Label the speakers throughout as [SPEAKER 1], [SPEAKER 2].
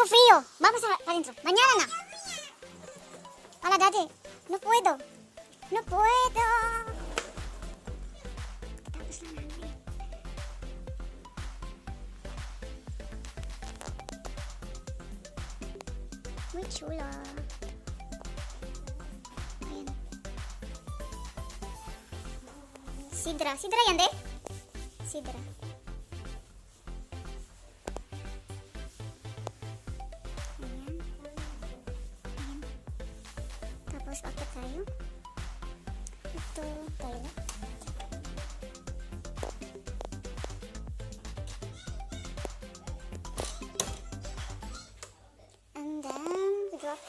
[SPEAKER 1] tengo frío. Vamos adentro. Mañana na. Hola, Daddy. No puedo. No puedo. Tapos na namin. Muy chula. Ayan. Sidra. Sidra yan, de? Sidra. Ayan. Ayan. Tapos, akit tayo. Ito, toilet. And then, we drop.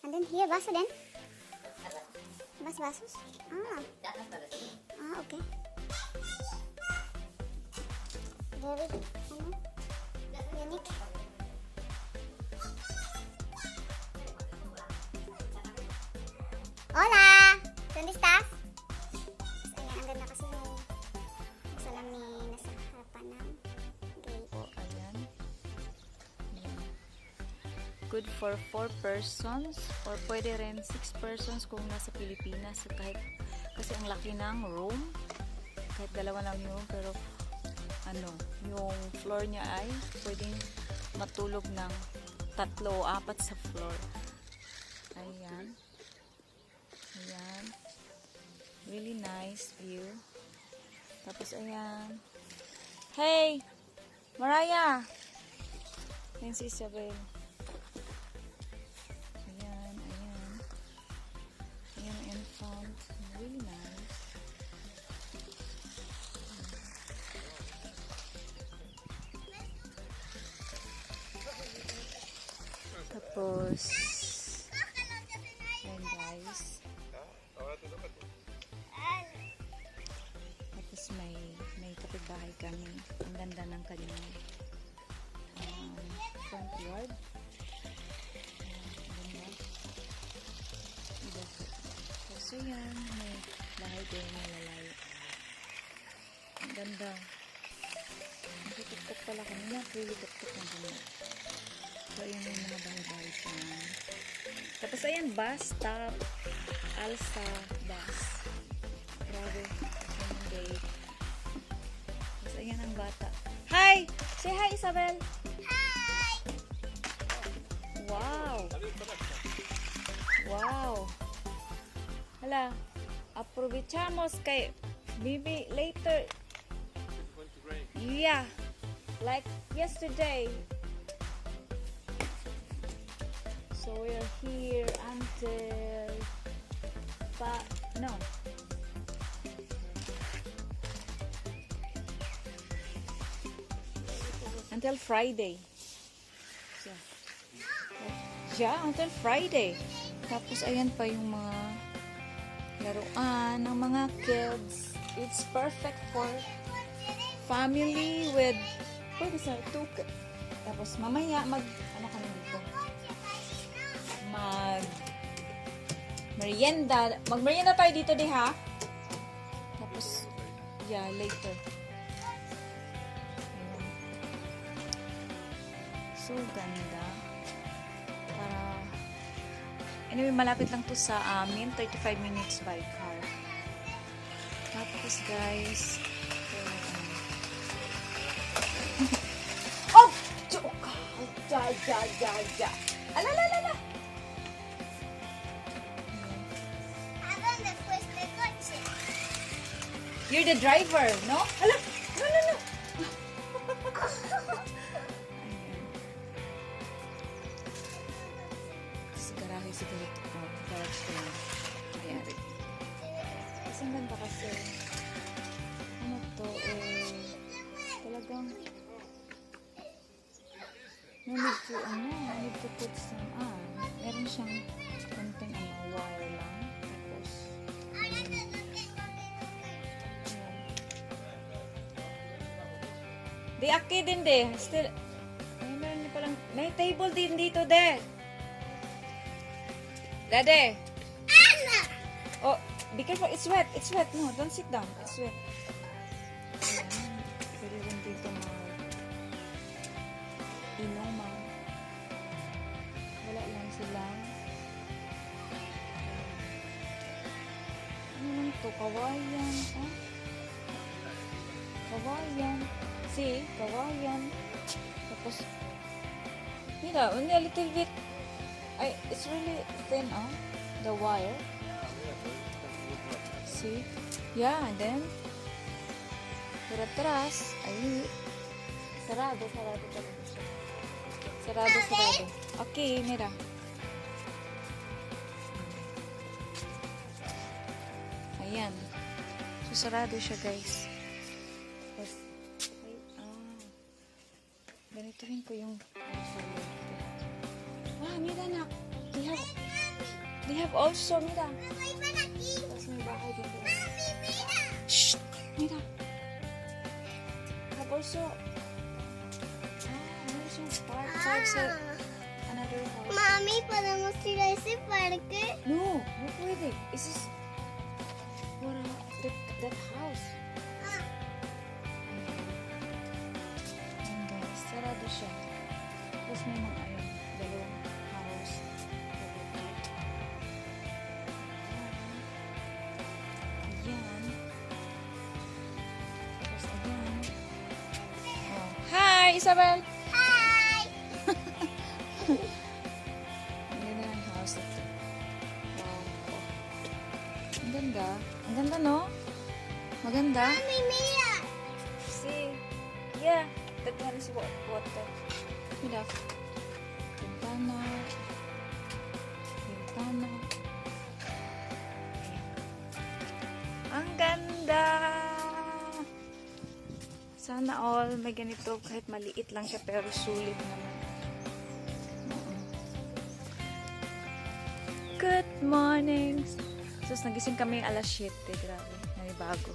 [SPEAKER 1] And then here, baso din. Basos? Ah. Ah, okay. Very, unique. Hola! ¿Dónde estás? Ayan, ang ganda kasi yung salamin nasa harapan ng gate.
[SPEAKER 2] Po, ayan. Ayan. Good for 4 persons or pwede rin 6 persons kung nasa Pilipinas kahit kasi ang laki ng room kahit dalawa lang yung room pero ano yung floor niya ay pwedeng matulog ng 3 o 4 sa floor. Ayan. Ayan. Really nice view. Tapos ayan. Hey! Mariah! Ayan si Isabel. Ayan, ayan. Ayan in front. Really nice. Tapos, ayan guys. Tapos may kapitbahay kami. Ang ganda ng kanyang front yard. So yan, may bahay din na lalayo. Ang ganda. Nakituktok pala kami na. Really tuktok ng ganda. So ayan yung mga bahay-bahay dyan. Tapos ayan, bus stop. Alsa bus. Grabe. Ayan yung gate. Tapos ayan ang bata. Hi! Say hi, Isabel!
[SPEAKER 1] Hi!
[SPEAKER 2] Wow! Wow! Hala, aprovechamos kay Bibi later. Yeah. like yesterday. So we're here until until Friday. So, yeah, until Friday. Tapos ayan pa yung mga laruan ng mga kids. It's perfect for family with pwede sa tuka. Tapos mamaya ano kami dito? Mag-merienda tayo dito ha. Tapos yeah, later. Ayan. So ganda. Anyway, malapit lang to sa amin. 35 minutes by car. Tapos, guys. Oh! Joke! Ja. Alalala!
[SPEAKER 1] Habang después de coche.
[SPEAKER 2] You're the driver, no? Ala! No! Garahe siguro ito po. Garage ko lang. Mayari. Kasi ang ganda kasi. Ano to talagang no need to put some meron siyang konting wire lang. Tapos ayan. Di aki din still meron palang may table din dito Dade!
[SPEAKER 1] Anna!
[SPEAKER 2] Oh, be careful. It's wet. No, don't sit down. It's wet. Ayan. Pwede rin dito inuman. Wala lang silang. Ano lang to? Kawayan. Kawayan. See? Kawayan. Tapos, mira, only a little bit. It's really thin, the wire. See? Yeah, and then por atrás, ahí. Sarado talaga siya. Sarado. Okay, mira. Ayan. So, sarado siya, guys. Tapos, ganito rin ko yung mira na. They have also, mira. Tapos may bahay din doon. Shh! Mira. They have also, meron siyang park sa another house.
[SPEAKER 1] Mami, podemos ir a ese parque?
[SPEAKER 2] No pwede. This is for that house. Ayan guys, sarado siya. Tapos may mga dalawang house. Ayan. Tapos ayan. Oh. Hi, Isabel!
[SPEAKER 1] Hi!
[SPEAKER 2] Ang ganda ng house ito. Wow. Oh. Ang ganda. Ang ganda, no? Maganda.
[SPEAKER 1] Mami, mira!
[SPEAKER 2] See? Yeah. That one is water. Mira. Bintana. Ang ganda! Sana all may ganito kahit maliit lang siya pero sulit naman. Good morning! So, nagising kami alas 7. Grabe. May bago.